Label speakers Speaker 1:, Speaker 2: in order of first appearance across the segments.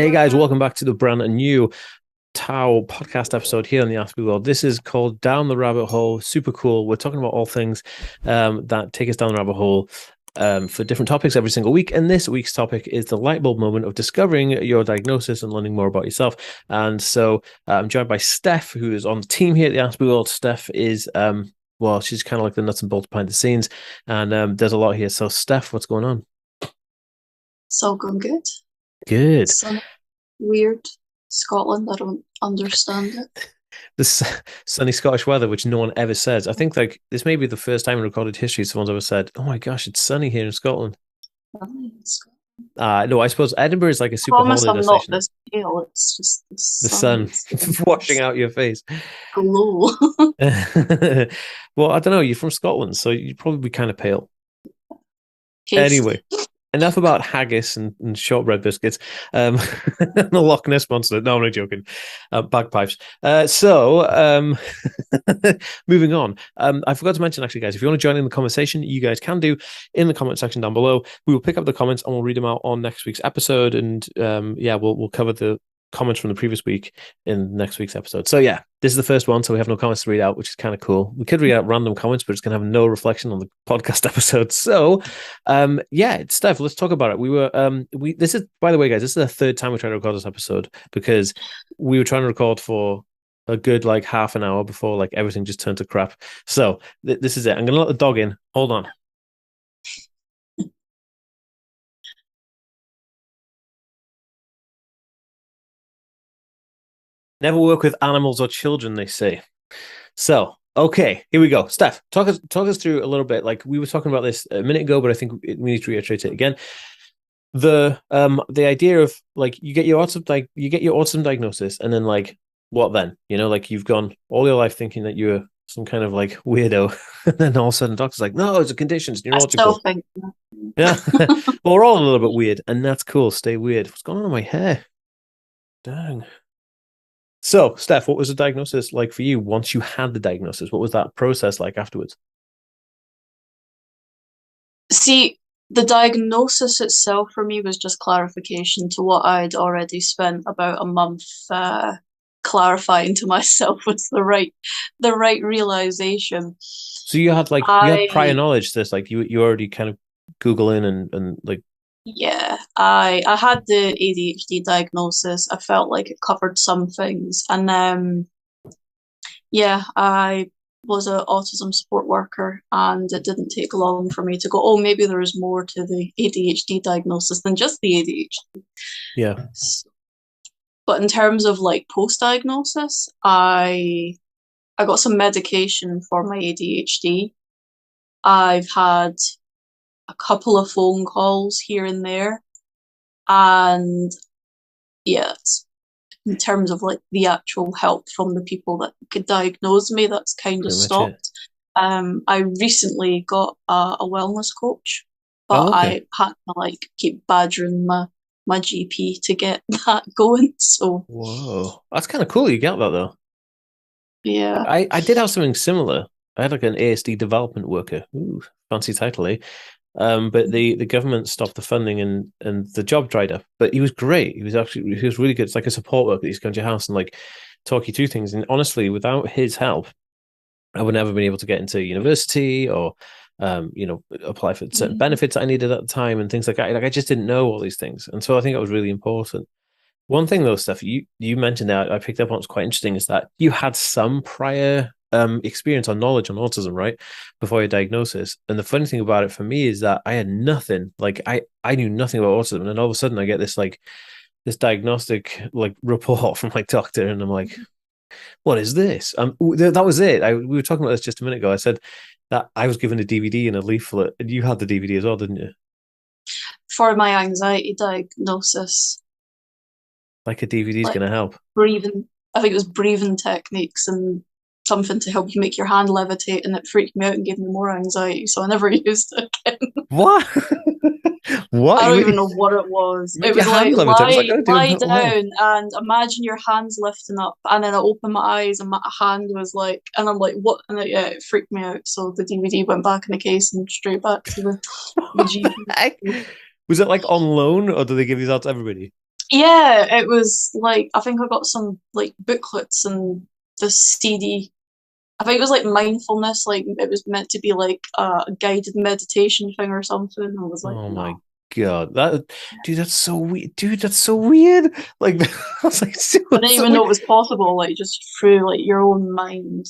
Speaker 1: Hey guys, welcome back to the brand new Tao podcast episode here on the AspieWorld. This is called Down the Rabbit Hole. Super cool. We're talking about all things that take us down the rabbit hole for different topics every single week. And this week's topic is the light bulb moment of discovering your diagnosis and learning more about yourself. And so I'm joined by Steph, who is on the team here at the AspieWorld. Steph is, well, she's kind of like the nuts and bolts behind the scenes. And there's a lot here. So Steph, what's going on?
Speaker 2: It's all going good.
Speaker 1: Good.
Speaker 2: Some weird Scotland. I don't understand it.
Speaker 1: This sunny Scottish weather, which no one ever says. I think like this may be the first time in recorded history someone's ever said, "Oh my gosh, it's sunny here in Scotland."
Speaker 2: Really, in Scotland.
Speaker 1: No, I suppose Edinburgh is like a
Speaker 2: I
Speaker 1: super
Speaker 2: promise
Speaker 1: holiday
Speaker 2: I'm not
Speaker 1: destination.
Speaker 2: this pale. It's just the
Speaker 1: The
Speaker 2: sun
Speaker 1: sun
Speaker 2: is giving me
Speaker 1: washing
Speaker 2: this
Speaker 1: out your face.
Speaker 2: glow.
Speaker 1: Well, I don't know. You're from Scotland, so you'd probably be kind of pale. Anyway,
Speaker 2: Pasty.
Speaker 1: enough about haggis and shortbread biscuits. The Loch Ness monster. No, I'm not joking. Bagpipes. Moving on. I forgot to mention, actually, guys, if you want to join in the conversation, you guys can do in the comment section down below. We will pick up the comments and we'll read them out on next week's episode. And yeah, we'll cover the comments from the previous week in next week's episode. So yeah, this is the first one, so we have no comments to read out, which is kind of cool. We could read out random comments, but it's going to have no reflection on the podcast episode. So yeah, Steph, let's talk about it. This is, by the way, guys, this is the third time we tried to record this episode because we were trying to record for a good like half an hour before like everything just turned to crap. So this is it. I'm gonna let the dog in. Hold on. Never work with animals or children, they say. So, okay, here we go. Steph, talk us through a little bit. Like we were talking about this a minute ago, but I think we need to reiterate it again. The idea of like you get your autism diagnosis, and then like what then? You know, like you've gone all your life thinking that you're some kind of like weirdo, and then all of a sudden the doctor's like, no, it's a condition, it's
Speaker 2: I still
Speaker 1: neurological.
Speaker 2: think
Speaker 1: Yeah. Well, we're all a little bit weird, and that's cool. Stay weird. What's going on in my hair? Dang. So, Steph, what was the diagnosis like for you once you had the diagnosis? What was that process like afterwards?
Speaker 2: see the diagnosis itself for me was just clarification to what I'd already spent about a month clarifying to myself was the right realization.
Speaker 1: So you had prior
Speaker 2: I
Speaker 1: knowledge to this, like you already kind of Googling and like
Speaker 2: Yeah, I had the ADHD diagnosis. I felt like it covered some things, and yeah, I was an autism support worker, and it didn't take long for me to go, oh, maybe there is more to the ADHD diagnosis than just the ADHD.
Speaker 1: yeah.
Speaker 2: But in terms of like post-diagnosis, I got some medication for my ADHD. I've had a couple of phone calls here and there, and yeah, in terms of like the actual help from the people that could diagnose me, that's kind of
Speaker 1: Pretty much it.
Speaker 2: stopped. I recently got a wellness coach, but
Speaker 1: Oh, okay.
Speaker 2: I had to like keep badgering my GP to get that going. So
Speaker 1: Whoa. That's kind of cool you get that though.
Speaker 2: yeah,
Speaker 1: I did have something similar. I had like an ASD development worker. Ooh, fancy title, eh? But the government stopped the funding and the job dried up. But he was great. He was really good. It's like a support worker. He's come to your house and like talk you through things. And honestly, without his help, I would never have been able to get into university or apply for certain
Speaker 2: yeah.
Speaker 1: benefits I needed at the time and things like that. Like I just didn't know all these things. And so I think that was really important. One thing though, Steph, you mentioned that I picked up on what's quite interesting is that you had some prior experience or knowledge on autism, right? Before your diagnosis. And the funny thing about it for me is that I had nothing. Like I knew nothing about autism. And then all of a sudden I get this diagnostic like report from my doctor and I'm like, what is this? That was it. We were talking about this just a minute ago. I said that I was given a DVD and a leaflet, and you had the DVD as well, didn't you?
Speaker 2: For my anxiety diagnosis,
Speaker 1: Like a DVD is
Speaker 2: like
Speaker 1: going to help.
Speaker 2: breathing, I think it was breathing techniques and something to help you make your hand levitate, and it freaked me out and gave me more anxiety, so I never used it again.
Speaker 1: What? What?
Speaker 2: I don't even know what it was.
Speaker 1: Make
Speaker 2: It
Speaker 1: your
Speaker 2: was like
Speaker 1: hand levitate. What's that going to do?
Speaker 2: lie
Speaker 1: Wow.
Speaker 2: down and imagine your hands lifting up, and then I opened my eyes and my hand was like, and I'm like, what? And yeah, it freaked me out. So the DVD went back in the case and straight back to the
Speaker 1: What the heck?
Speaker 2: GP.
Speaker 1: Was it like on loan, or do they give these out to everybody?
Speaker 2: Yeah, it was like I think I got some like booklets and the CD. I think it was like mindfulness, like it was meant to be like a guided meditation thing or something. I was like,
Speaker 1: Oh my
Speaker 2: no.
Speaker 1: God. That dude, that's so weird. Dude, that's so weird. Like I was like, dude,
Speaker 2: I
Speaker 1: that's
Speaker 2: didn't
Speaker 1: so
Speaker 2: even know
Speaker 1: weird.
Speaker 2: it was possible, like just through like your own mind.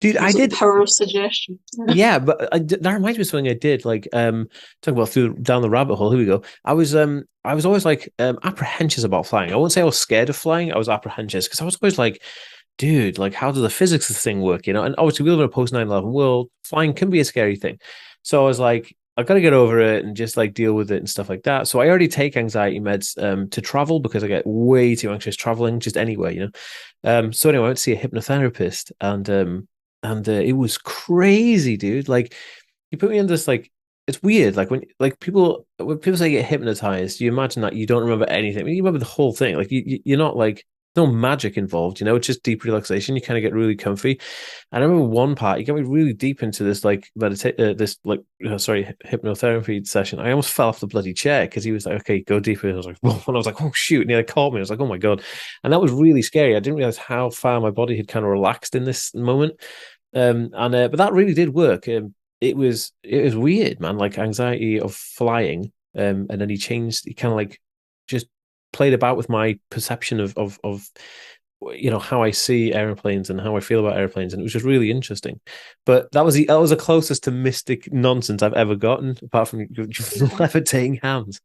Speaker 1: Dude, I
Speaker 2: It's like the
Speaker 1: did.
Speaker 2: power of suggestion.
Speaker 1: Yeah, but that reminds me of something I did. Like, talking about through down the rabbit hole. Here we go. I was always like apprehensive about flying. I won't say I was scared of flying. I was apprehensive because I was always like, dude, like, how does the physics of this thing work? You know, and obviously we live in a post 9/11 world. Flying can be a scary thing. So I was like, I got to get over it and just like deal with it and stuff like that. So I already take anxiety meds to travel because I get way too anxious traveling just anywhere, you know. So anyway, I went to see a hypnotherapist and it was crazy, dude. Like you put me in this like it's weird. Like when people say get hypnotized, you imagine that you don't remember anything. I mean, you remember the whole thing. Like you're not like no magic involved, you know, it's just deep relaxation. You kind of get really comfy. And I remember one part, you got me really deep into this like hypnotherapy session. I almost fell off the bloody chair because he was like, okay, go deeper. And I was like, whoa. And I was like, oh shoot. And he like caught me. I was like, oh my God. And that was really scary. I didn't realize how far my body had kind of relaxed in this moment. But that really did work. It was weird, man. Like anxiety of flying. And then he kind of like just played about with my perception of you know how I see airplanes and how I feel about airplanes, and it was just really interesting. But that was the closest to mystic nonsense I've ever gotten, apart from
Speaker 2: Yeah.
Speaker 1: levitating hands.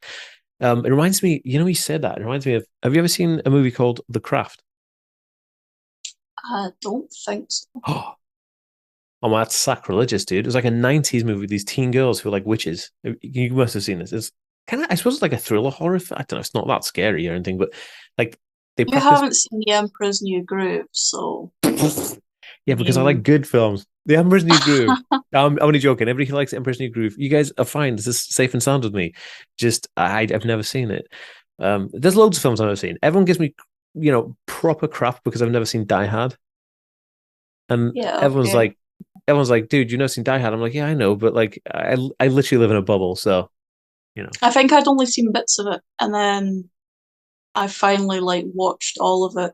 Speaker 1: It reminds me, you know, he said that. It reminds me of. Have you ever seen a movie called The Craft?
Speaker 2: I don't think so.
Speaker 1: Oh, my, that's sacrilegious, dude. It was like a 90s movie with these teen girls who were like witches. You must have seen this. It's kind of, I suppose it's like a thriller horror. I don't know. It's not that scary or anything, but like they
Speaker 2: You
Speaker 1: practice.
Speaker 2: haven't seen The Emperor's New Groove, so I
Speaker 1: Yeah, because I like
Speaker 2: mean,
Speaker 1: good films. The Emperor's New Groove. I'm only joking. Everybody who likes the Emperor's New Groove, you guys are fine. This is safe and sound with me. Just I've never seen it. There's loads of films I've never seen. Everyone gives me, you know, proper crap because I've never seen Die Hard, and
Speaker 2: yeah, okay.
Speaker 1: everyone's like, dude, you've never seen Die Hard. I'm like, yeah, I know, but like, I literally live in a bubble, so you know.
Speaker 2: I think I'd only seen bits of it, and then I finally like watched all of it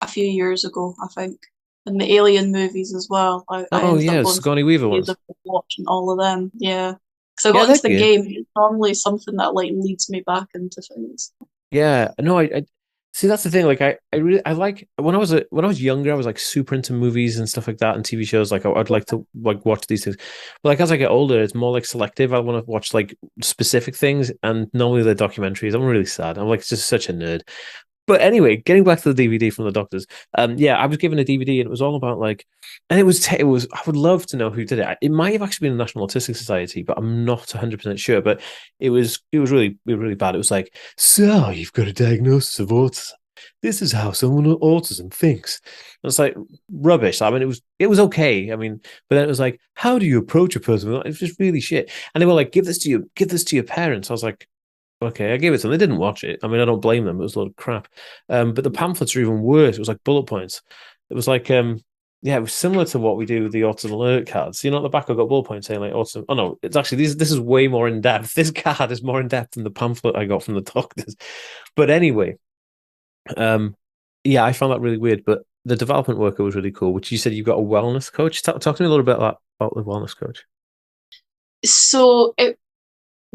Speaker 2: a few years ago, I think. And the Alien movies as well. I
Speaker 1: Oh
Speaker 2: ended up
Speaker 1: yeah,
Speaker 2: going through
Speaker 1: Sigourney Weaver
Speaker 2: a phase
Speaker 1: ones.
Speaker 2: of watching all of them. Yeah. Because I
Speaker 1: Yeah,
Speaker 2: got
Speaker 1: they're
Speaker 2: into the
Speaker 1: good.
Speaker 2: game. It's normally something that like leads me back into things.
Speaker 1: Yeah, no, I see that's the thing. Like, I really I like when I was younger, I was like super into movies and stuff like that and TV shows. Like, I'd like to like watch these things. But like as I get older, it's more like selective. I want to watch like specific things, and normally they're documentaries. I'm really sad. I'm like just such a nerd. But anyway, getting back to the DVD from the doctors, yeah, I was given a DVD and it was all about like, and it was. I would love to know who did it. It might have actually been the National Autistic Society, but I'm not 100% sure. But it was really bad. It was like, so you've got a diagnosis of autism. This is how someone with autism thinks. And it's like rubbish. I mean, it was okay. I mean, but then it was like, how do you approach a person? It was just really shit. And they were like, give this to your parents. I was like, okay, I gave it to them. They didn't watch it. I mean, I don't blame them. It was a lot of crap. But the pamphlets are even worse. It was like bullet points. It was like, yeah, it was similar to what we do with the autism alert cards. You know, at the back I've got bullet points saying like autism. Oh no, it's actually this is way more in depth. This card is more in depth than the pamphlet I got from the doctors. But anyway, um, yeah, I found that really weird. But the development worker was really cool. Which you said you've got a wellness coach. Talk to me a little bit about the wellness coach.
Speaker 2: So it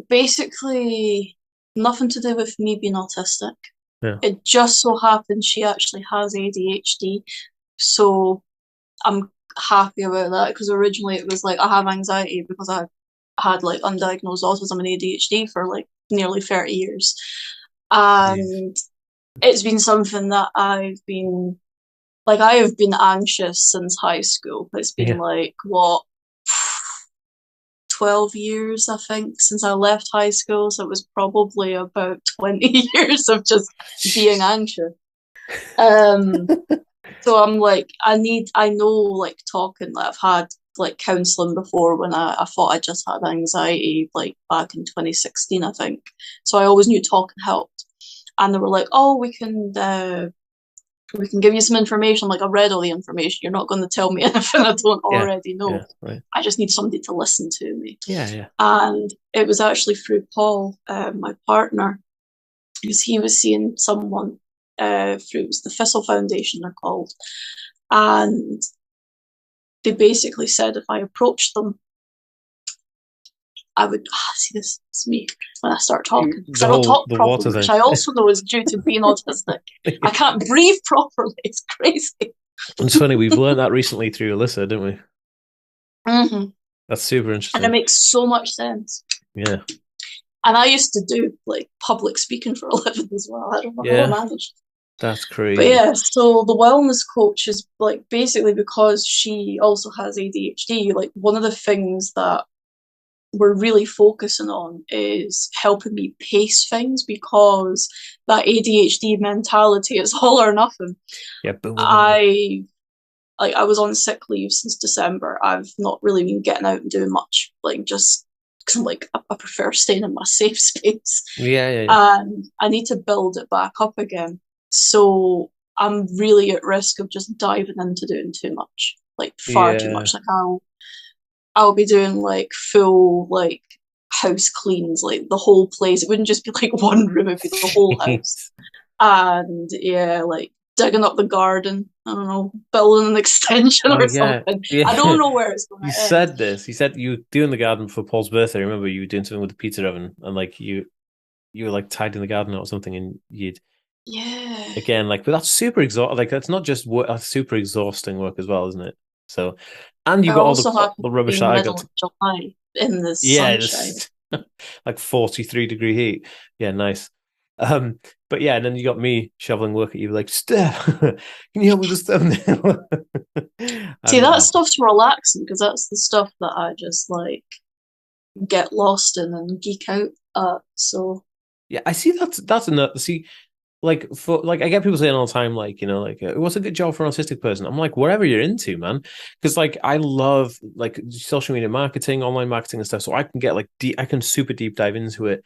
Speaker 2: basically nothing to do with me being autistic.
Speaker 1: Yeah.
Speaker 2: It just so happens she actually has ADHD. So I'm happy about that because originally it was like I have anxiety because I had like undiagnosed autism and ADHD for like nearly 30 years.
Speaker 1: Jeez.
Speaker 2: And it's been something that I have been anxious since high school. It's been
Speaker 1: Yeah.
Speaker 2: like, what, 12 years, I think, since I left high school. So it was probably about 20 years of just being anxious. Um, So I'm like, I know like talking, like I've had like counseling before when I thought I just had anxiety like back in 2016, I think. So I always knew talking helped. And they were like, oh, we can give you some information. Like I read all the information. You're not going to tell me anything I don't
Speaker 1: Yeah.
Speaker 2: already know.
Speaker 1: Yeah. Right.
Speaker 2: I just need somebody to listen to me.
Speaker 1: Yeah. Yeah.
Speaker 2: And it was actually through Paul, my partner. because he was seeing someone through, it was the Thistle Foundation, they're called, and they basically said if I approached them, I would see this is me when I start talking because I don't talk
Speaker 1: the
Speaker 2: properly,
Speaker 1: water
Speaker 2: which
Speaker 1: thing.
Speaker 2: I also know is due to being autistic. I can't breathe properly. It's crazy.
Speaker 1: It's funny, we've learned that recently through Alyssa, didn't we?
Speaker 2: Mm-hmm.
Speaker 1: That's super
Speaker 2: And it
Speaker 1: interesting.
Speaker 2: makes so much sense.
Speaker 1: Yeah.
Speaker 2: And I used to do like public speaking for a living as well. I don't know how I
Speaker 1: Yeah.
Speaker 2: managed.
Speaker 1: That's
Speaker 2: But
Speaker 1: crazy.
Speaker 2: yeah, so the wellness coach is like basically because she also has ADHD, like one of the things that we're really focusing on is helping me pace things because that ADHD mentality is all or nothing.
Speaker 1: Yeah, boom, boom, boom, boom.
Speaker 2: I was on sick leave since December. I've not really been getting out and doing much, like just because I'm like I prefer staying in my safe space,
Speaker 1: Yeah, yeah, yeah.
Speaker 2: and I need to build it back up again. So I'm really at risk of just diving into doing too much, like far too
Speaker 1: Yeah.
Speaker 2: much. Like I'll be doing like full like house cleans, like the whole place. It wouldn't just be like one room; it'd be the whole house. And yeah, like digging up the garden. I don't know, building an extension
Speaker 1: Oh
Speaker 2: or
Speaker 1: yeah.
Speaker 2: something. I don't
Speaker 1: Yeah.
Speaker 2: know where it's going
Speaker 1: You
Speaker 2: to end.
Speaker 1: said this. You said you were doing the garden for Paul's birthday. Remember you were doing something with the pizza oven and like you were like tidying the garden out or something and you'd
Speaker 2: Yeah,
Speaker 1: again like but that's super exhausting like that's not just work that's super exhausting work as well, isn't it? So and you
Speaker 2: it
Speaker 1: got
Speaker 2: also
Speaker 1: the
Speaker 2: happened to be
Speaker 1: rubbish
Speaker 2: in the
Speaker 1: that I
Speaker 2: middle
Speaker 1: got
Speaker 2: of July in the
Speaker 1: yeah,
Speaker 2: sunshine.
Speaker 1: this like 43-degree heat. Yeah, nice. Um, but yeah, and then you got me shoveling work at you, like, Steph, can you help me with this thumbnail?
Speaker 2: See,
Speaker 1: I'm
Speaker 2: that
Speaker 1: laughing.
Speaker 2: stuff's relaxing because that's the stuff that I just like get lost in and geek out at. So
Speaker 1: Yeah, I see that's enough. See, like for like I get people saying all the time, like, like what's a good job for an autistic person? I'm like, whatever you're into, man. Because like I love like social media marketing, online marketing and stuff. So I can get like I can super deep dive into it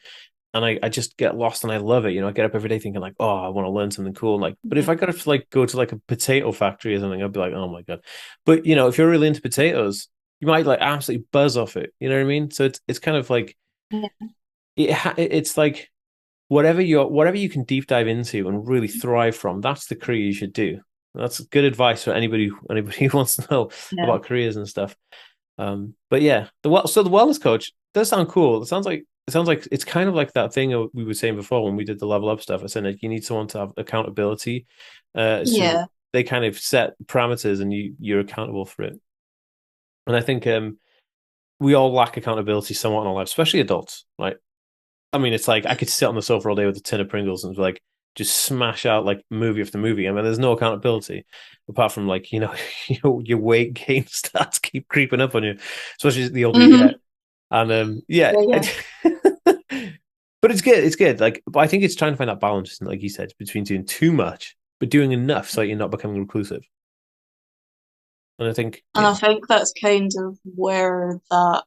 Speaker 1: and I just get lost and I love it. I get up every day thinking like, oh, I want to learn something cool. Like, but if I got to like go to like a potato factory or something, I'd be like, oh my God. But if you're really into potatoes, you might like absolutely buzz off it. You know what I mean? So it's kind of like
Speaker 2: yeah,
Speaker 1: it's like whatever you can deep dive into and really thrive from, that's the career you should do. That's good advice for anybody who wants to know
Speaker 2: yeah,
Speaker 1: about careers and stuff. But yeah, the wellness coach does sound cool. It sounds like it's kind of like that thing we were saying before when we did the level up stuff. I said like you need someone to have accountability. So
Speaker 2: yeah,
Speaker 1: they kind of set parameters and you're accountable for it. And I think we all lack accountability somewhat in our lives, especially adults. Right? I mean, it's like I could sit on the sofa all day with a tin of Pringles and like just smash out like movie after movie. I mean, there's no accountability apart from like your weight gain starts keep creeping up on you, especially the older you
Speaker 2: mm-hmm.
Speaker 1: get. And yeah,
Speaker 2: Yeah, yeah,
Speaker 1: but it's good. It's good. Like, but I think it's trying to find that balance, like you said, between doing too much but doing enough so you're not becoming reclusive. And I think,
Speaker 2: and I think that's kind of where that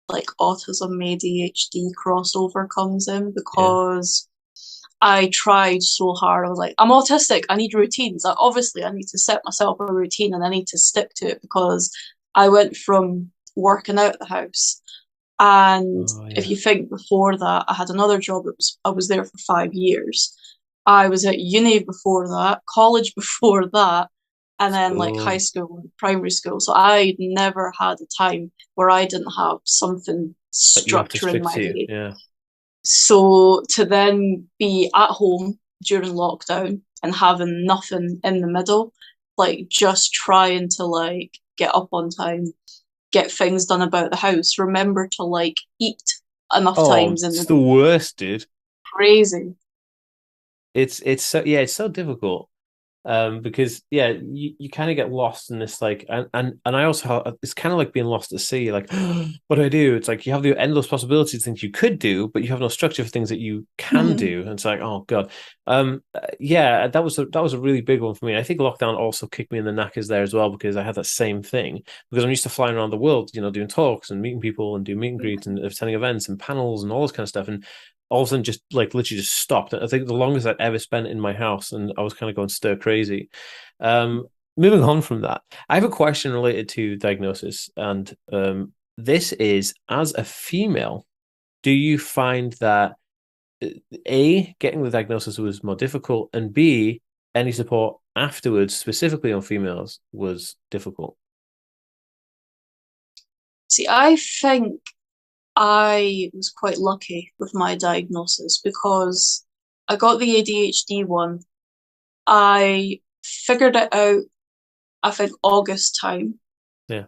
Speaker 2: like autism ADHD crossover comes in
Speaker 1: yeah,
Speaker 2: because I tried so hard. I was like, I'm autistic. I need routines. Like, obviously, I need to set myself a routine and I need to stick to it because I went from working out the house. And
Speaker 1: oh
Speaker 2: if
Speaker 1: yeah,
Speaker 2: you think before that, I had another job that I was there for 5 years. I was at uni before that, college before that, and then like high
Speaker 1: school,
Speaker 2: school and primary school. So I never had a time where I didn't have something
Speaker 1: that you have to
Speaker 2: structuring
Speaker 1: stick
Speaker 2: my
Speaker 1: to.
Speaker 2: day.
Speaker 1: Yeah.
Speaker 2: So to then be at home during lockdown and having nothing in the middle, like just trying to like get up on time, get things done about the house, remember to like eat enough
Speaker 1: Oh,
Speaker 2: times in the
Speaker 1: it's the
Speaker 2: day.
Speaker 1: worst, dude.
Speaker 2: Crazy.
Speaker 1: It's so yeah, it's so difficult. Because yeah, you kind of get lost in this like and I also have, it's kind of like being lost at sea. Like, what do I do? It's like you have the endless possibilities of things you could do, but you have no structure for things that you can
Speaker 2: Mm-hmm.
Speaker 1: do. And it's like, oh God, yeah, that was a really big one for me. I think lockdown also kicked me in the knackers there as well because I had that same thing because I'm used to flying around the world, doing talks and meeting people and doing meet and greets and attending events and panels and all this kind of stuff and all of a sudden just like literally just stopped. I think the longest I'd ever spent in my house, and I was kind of going stir crazy. Um, Moving on from that, I have a question related to diagnosis, and this is as a female, do you find that A, getting the diagnosis was more difficult, and B, any support afterwards, specifically on females, was difficult.
Speaker 2: See, I think I was quite lucky with my diagnosis because I got the ADHD one. I figured it out, I think, August time,
Speaker 1: Yeah.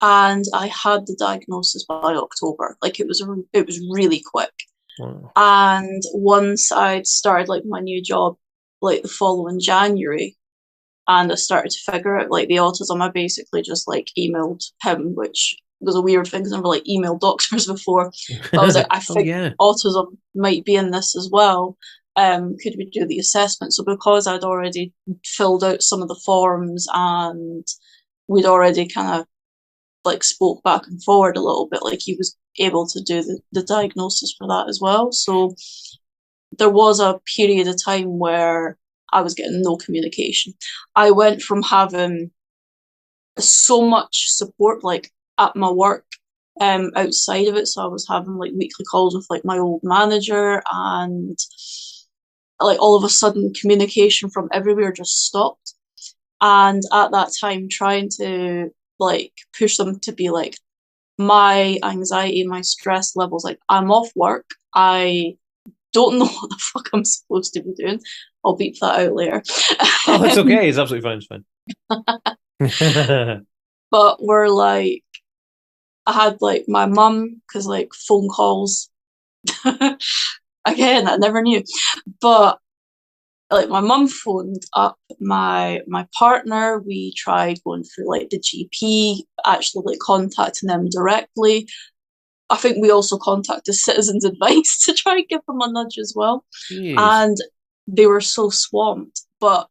Speaker 2: and I had the diagnosis by October. Like it was really quick.
Speaker 1: Wow.
Speaker 2: And once I'd started like my new job, like the following January, and I started to figure out like the autism, I basically just like emailed him, which was a weird thing because I never like emailed doctors before. But I was like, I
Speaker 1: Oh
Speaker 2: think
Speaker 1: yeah.
Speaker 2: autism might be in this as well. Could we do the assessment? So because I'd already filled out some of the forms and we'd already kind of like spoke back and forward a little bit, like he was able to do the diagnosis for that as well. So there was a period of time where I was getting no communication. I went from having so much support like at my work outside of it. So I was having like weekly calls with like my old manager, and like all of a sudden communication from everywhere just stopped. And at that time trying to like push them to be like my anxiety, my stress levels, like I'm off work. I don't know what the fuck I'm supposed to be doing. I'll beep that out later.
Speaker 1: Oh, it's okay. It's absolutely fine. It's fine.
Speaker 2: But we're like, I had like my mum, because like phone calls, again, I never knew. But like my mum phoned up my partner. We tried going through like the GP, actually like contacting them directly. I think we also contacted Citizens Advice to try and give them a nudge as well.
Speaker 1: Jeez.
Speaker 2: And they were so swamped. But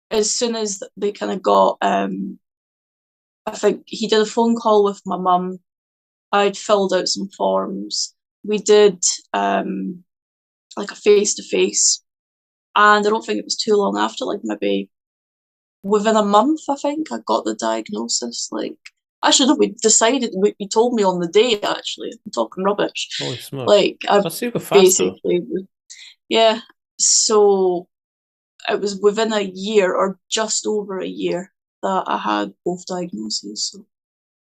Speaker 2: as soon as they kind of got, I think he did a phone call with my mum. I'd filled out some forms. We did like a face to face, and I don't think it was too long after, like maybe within a month, I think I got the diagnosis. Like, actually, no, we decided. We told me on the day. Actually, I'm talking rubbish.
Speaker 1: Holy smokes.
Speaker 2: Like, I
Speaker 1: That's super fast though.
Speaker 2: basically, yeah. So it was within a year or just over a year that I had both diagnoses. So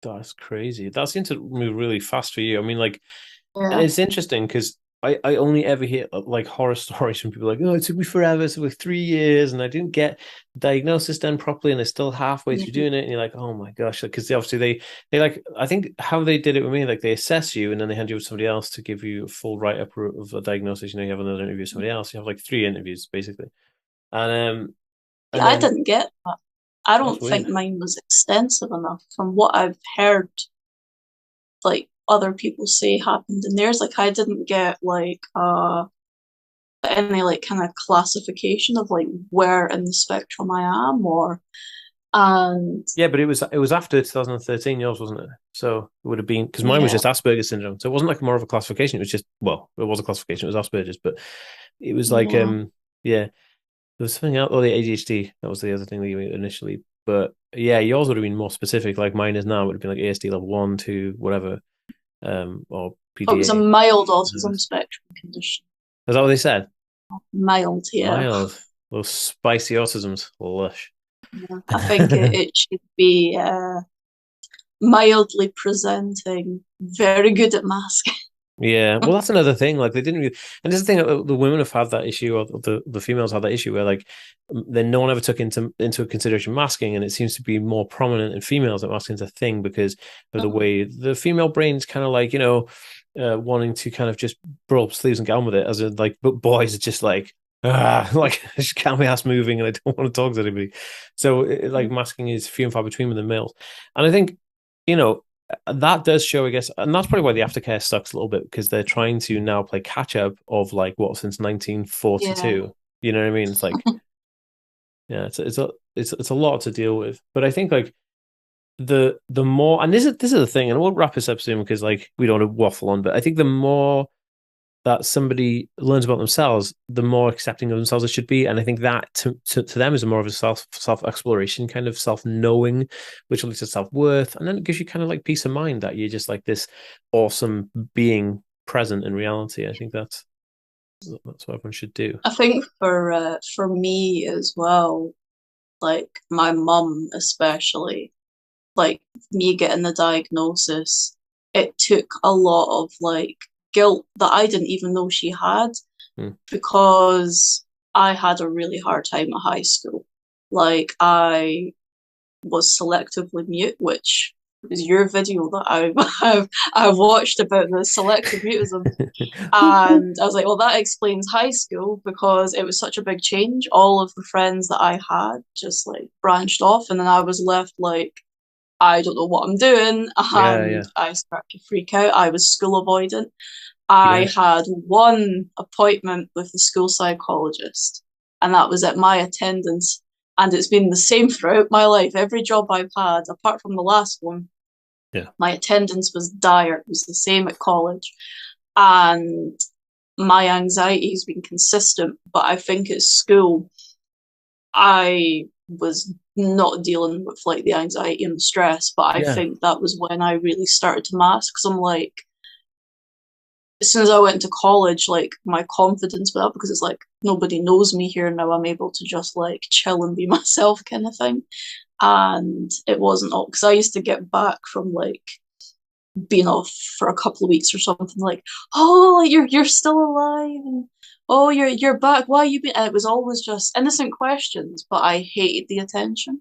Speaker 1: That's crazy. That seems to move really fast for you. I mean, like, and
Speaker 2: yeah,
Speaker 1: it's interesting because I only ever hear like horror stories from people like, oh, it took me forever, so like 3 years, and I didn't get diagnosis done properly, and they're still halfway through
Speaker 2: yeah,
Speaker 1: doing it, and you're like, oh my gosh, because obviously they like I think how they did it with me, like they assess you and then they hand you with somebody else to give you a full write up of a diagnosis. You know, you have another interview with somebody else. You have like three interviews basically, and um
Speaker 2: yeah.
Speaker 1: and
Speaker 2: I
Speaker 1: then
Speaker 2: didn't get that. I
Speaker 1: that's
Speaker 2: don't think
Speaker 1: weird.
Speaker 2: mine was extensive enough from what I've heard, like other people say happened in theirs. Like I didn't get like any like kind of classification of like where in the spectrum I am, or and
Speaker 1: Yeah, but it was after 2013, yours wasn't it? So it would have been because mine was
Speaker 2: yeah,
Speaker 1: just Asperger's syndrome. So it wasn't like more of a classification. It was just well, it was a classification. It was Asperger's, but it was like
Speaker 2: yeah.
Speaker 1: yeah, there was something else. Oh, the ADHD. That was the other thing that you initially. But yeah, yours would have been more specific. Like mine is now. It would have been like ASD level one, two, whatever, or
Speaker 2: It was a
Speaker 1: PDA.
Speaker 2: mild autism spectrum condition.
Speaker 1: Is that what they said?
Speaker 2: Mild, yeah.
Speaker 1: Mild, those spicy autisms, lush.
Speaker 2: Yeah. I think it should be mildly presenting, very good at masking.
Speaker 1: Yeah, well, that's another thing. Like they didn't really, and this is the thing. The women have had that issue, or the females had that issue, where like then no one ever took into consideration masking, and it seems to be more prominent in females that masking's a thing because of the way the female brain's kind of like wanting to kind of just roll up sleeves and get on with it, as in like, but boys are just like like I just can't be asked moving, and I don't want to talk to anybody. So like masking is few and far between with the males, and I think you know that does show, I guess, and that's probably why the aftercare sucks a little bit because they're trying to now play catch up of like what since
Speaker 2: Yeah.
Speaker 1: 1942. You know what I mean? It's like, yeah, it's a lot to deal with. But I think like the more, and this is the thing, and we'll wrap this up soon because like we don't want to waffle on, but I think the more that somebody learns about themselves, the more accepting of themselves it should be. And I think that to them is more of a self exploration, kind of self knowing, which leads to self worth, and then it gives you kind of like peace of mind that you're just like this awesome being present in reality. I think that's. That's what everyone should do.
Speaker 2: I think for me as well, like my mum especially, like me getting the diagnosis, it took a lot of like guilt that I didn't even know she had
Speaker 1: Hmm.
Speaker 2: because I had a really hard time at high school. Like I was selectively mute, which is your video that I've watched about the selective mutism. And I was like, well, that explains high school because it was such a big change. All of the friends that I had just like branched off, and then I was left like, I don't know what I'm doing.
Speaker 1: Yeah,
Speaker 2: And
Speaker 1: yeah,
Speaker 2: I started to freak out. I was school avoidant. I
Speaker 1: yeah.
Speaker 2: had one appointment with the school psychologist, and that was at my attendance. And it's been the same throughout my life. Every job I've had, apart from the last one,
Speaker 1: Yeah.
Speaker 2: my attendance was dire. It was the same at college. And my anxiety has been consistent, but I think at school, I was not dealing with like the anxiety and the stress, but I
Speaker 1: Yeah.
Speaker 2: think that was when I really started to mask because I'm like, as soon as I went to college, like my confidence went up because it's like nobody knows me here now. I'm able to just like chill and be myself kind of thing. And it wasn't all because I used to get back from like being off for a couple of weeks or something like, oh, you're still alive and oh you're back. Why you been? And it was always just innocent questions, but I hated the attention.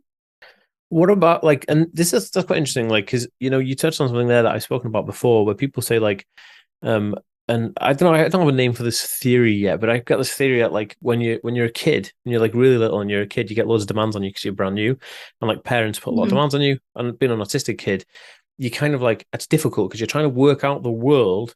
Speaker 1: What about like, and this is that's quite interesting, like, because you touched on something there that I've spoken about before, where people say like, um, and I don't have a name for this theory yet, but I've got this theory that like when you're a kid and you're like really little and you're a kid, you get loads of demands on you because you're brand new, and like parents put a lot of
Speaker 2: Mm-hmm.
Speaker 1: demands on you, and being an autistic kid, you kind of like it's difficult because you're trying to work out the world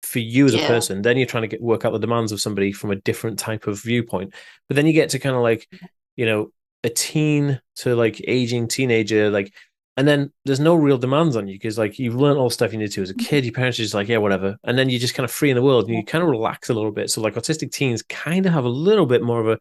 Speaker 1: for you as a
Speaker 2: Yeah.
Speaker 1: person. Then you're trying to work out the demands of somebody from a different type of viewpoint. But then you get to kind of like, you know, a teen to like aging teenager, like, and then there's no real demands on you because like you've learned all the stuff you need to as a kid. Your parents are just like, yeah, whatever. And then you're just kind of free in the world and you kind of relax a little bit. So like autistic teens kind of have a little bit more of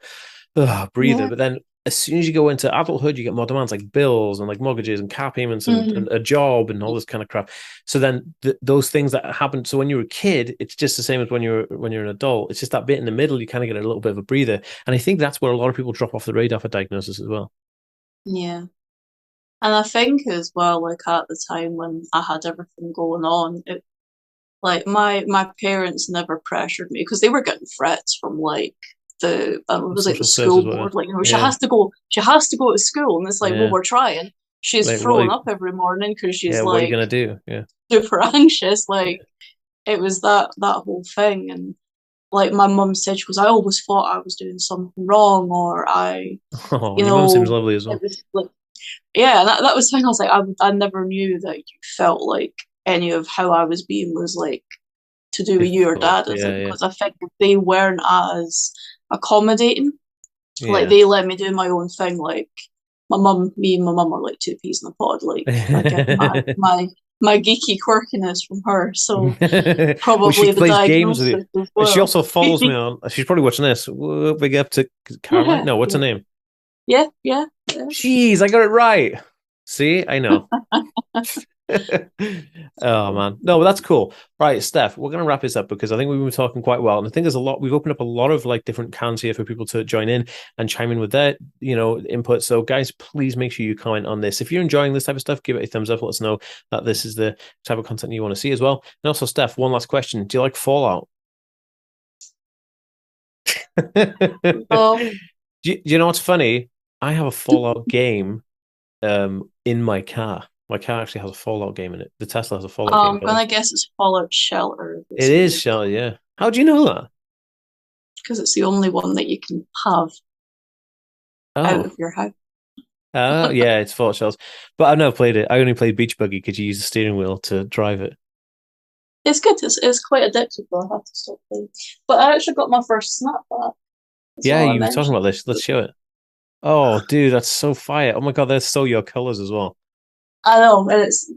Speaker 1: a breather.
Speaker 2: Yeah.
Speaker 1: But then as soon as you go into adulthood, you get more demands like bills and like mortgages and car payments and
Speaker 2: Mm-hmm.
Speaker 1: a job and all this kind of crap. So then those things that happen. So when you're a kid, it's just the same as when you're an adult. It's just that bit in the middle, you kind of get a little bit of a breather. And I think that's where a lot of people drop off the radar for diagnosis as well.
Speaker 2: Yeah. And I think as well, like at the time when I had everything going on, it like my parents never pressured me because they were getting threats from like the it
Speaker 1: The
Speaker 2: was like the
Speaker 1: social services,
Speaker 2: school
Speaker 1: whatever.
Speaker 2: board, like
Speaker 1: Yeah,
Speaker 2: she has to go to school, and it's like, well,
Speaker 1: yeah.
Speaker 2: we're trying. She's
Speaker 1: Like
Speaker 2: throwing up every morning because
Speaker 1: yeah,
Speaker 2: she's
Speaker 1: what are you
Speaker 2: like
Speaker 1: gonna do? Yeah.
Speaker 2: super anxious.
Speaker 1: Yeah.
Speaker 2: Like it was that whole thing, and like my mum said, she goes, I always thought I was doing something wrong, or I,
Speaker 1: Oh,
Speaker 2: you
Speaker 1: your mum seems
Speaker 2: know,
Speaker 1: lovely as
Speaker 2: it
Speaker 1: well.
Speaker 2: was like yeah, that was the thing. I was like, I never knew that you felt like any of how I was being was like to do with you or
Speaker 1: Difficult.
Speaker 2: dadism
Speaker 1: Yeah, yeah,
Speaker 2: because I think they weren't as accommodating. Like
Speaker 1: yeah.
Speaker 2: they let me do my own thing. Like me and my mum are like two peas in a pod. Like I get my geeky quirkiness from her. So
Speaker 1: Well, she
Speaker 2: probably the
Speaker 1: plays games with you.
Speaker 2: diagnosis as
Speaker 1: She
Speaker 2: well.
Speaker 1: also follows me on. She's probably watching this. Big up to Caroline.
Speaker 2: Yeah,
Speaker 1: No, what's her name?
Speaker 2: yeah, yeah, yeah.
Speaker 1: Jeez, I got it right. See, I know. Oh man, no, but that's cool. Right, Steph, we're gonna wrap this up because I think we've been talking quite well, and I think there's a lot. We've opened up a lot of like different cans here for people to join in and chime in with their, input. So, guys, please make sure you comment on this. If you're enjoying this type of stuff, give it a thumbs up. Let us know that this is the type of content you want to see as well. And also, Steph, one last question: do you like Fallout?
Speaker 2: So
Speaker 1: Do you know what's funny? I have a Fallout game in my car. My car actually has a Fallout game in it. The Tesla has a Fallout game
Speaker 2: I'm
Speaker 1: going.
Speaker 2: gonna guess it's Fallout Shelter
Speaker 1: It
Speaker 2: this
Speaker 1: is,
Speaker 2: week
Speaker 1: Shell, yeah. How do you know that?
Speaker 2: because it's the only one that you can have out
Speaker 1: Oh,
Speaker 2: of your house.
Speaker 1: yeah, it's Fallout Shells. But I've never played it. I only played Beach Buggy because you use the steering wheel to drive it.
Speaker 2: It's good. It's quite addictive, but I have to stop playing. But I actually got my first snapback. That's
Speaker 1: Yeah,
Speaker 2: all I
Speaker 1: you were talking
Speaker 2: mentioned.
Speaker 1: about this. Let's show it. Oh, dude, that's so fire. Oh my God, they're so your colors as well.
Speaker 2: I know, and it's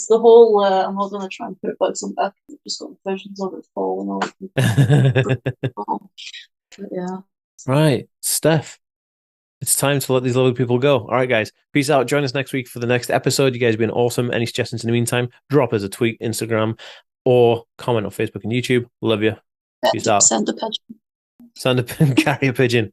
Speaker 2: the whole. I'm not gonna try and put bugs on back. I've just got visions of it falling off. But yeah,
Speaker 1: Right, Steph. It's time to let these lovely people go. All right, guys. Peace out. Join us next week for the next episode. You guys have been awesome. Any suggestions in the meantime, drop us a tweet, Instagram, or comment on Facebook and YouTube. Love you. Peace out.
Speaker 2: send the pigeon.
Speaker 1: Send a carrier pigeon.